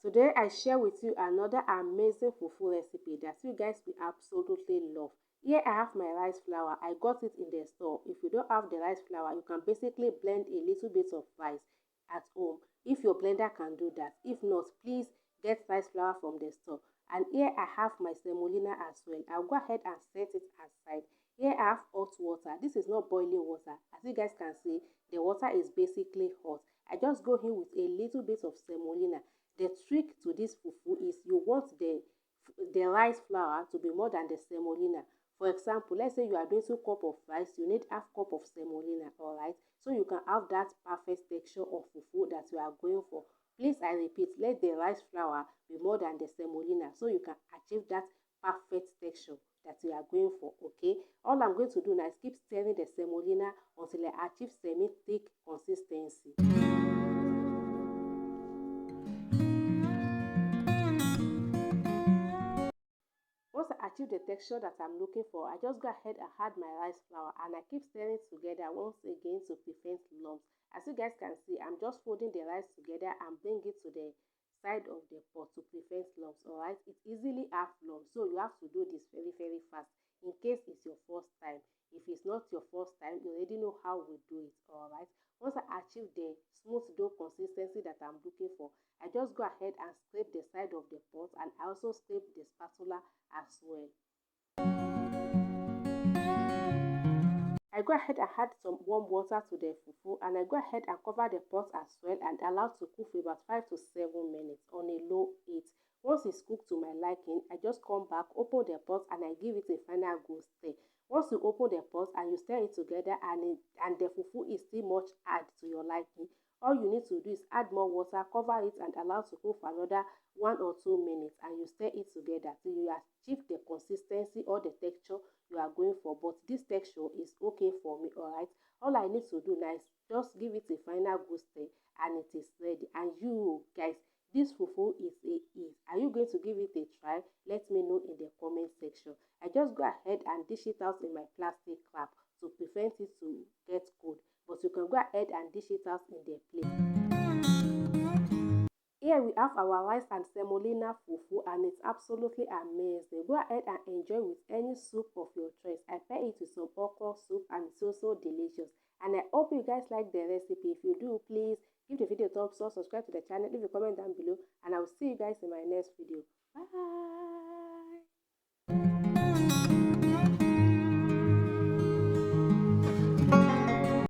Today I share with you another amazing fufu recipe that you guys will absolutely love. Here I have my rice flour. I got it in the store. If you don't have the rice flour, you can basically blend a little bit of rice at home if your blender can do that. If not, please get rice flour from the store. And here I have my semolina as well. I'll go ahead and set it aside. Here I have hot water. This is not boiling water. As you guys can see, the water is basically hot. I just go in with a little bit of semolina. The trick to this fufu is you want the rice flour to be more than the semolina. For example, let's say you are doing 2 cups of rice, you need half cup of semolina, all right? So you can have that perfect texture of fufu that you are going for. Please, I repeat, let the rice flour be more than the semolina so you can achieve that perfect texture that you are going for, okay? All I'm going to do now is keep stirring the semolina until I achieve semi-thick consistency. Once I achieve the texture that I'm looking for, I just go ahead and add my rice flour and I keep stirring it together once again to prevent lumps. As you guys can see, I'm just folding the rice together and bring it to the side of the pot to prevent lumps, alright? It easily have lumps, so you have to do this very fast in case it's your first time. If it's not your first time, you already know how we do it, alright? Once I achieve the smooth dough consistency that I'm looking for, I just go ahead and scrape the side of the pot and I also scrape the spatula as well. I go ahead and add some warm water to the fufu and I go ahead and cover the pot as well and allow to cook for about 5 to 7 minutes on a low heat. Once it's cooked to my liking, I just come back, open the pot and I give it a final go stir. Once you open the pot and you stir it together and the fufu is still much hard to your liking, all you need to do is add more water, cover it and allow to cook for another 1 or 2 minutes and you stir it together till you achieve the consistency or the texture you are going for. But this texture is okay for me, alright? All I need to do now is just give it a final go stir and it is ready. And you guys, this fufu is a hit. Are you going to give it a try? Let me know in the comment section. I just go ahead and dish it out in my plastic wrap to prevent it to get cold, but you can go ahead and dish it out in the plate. Here we have our rice and semolina fufu and it's absolutely amazing. Go ahead and enjoy with any soup of your choice. I pair it with some okra soup and it's so delicious. And I hope you guys like the recipe. If you do, please give the video a thumbs up, subscribe to the channel, leave a comment down below, and I will see you guys in my next video. Bye.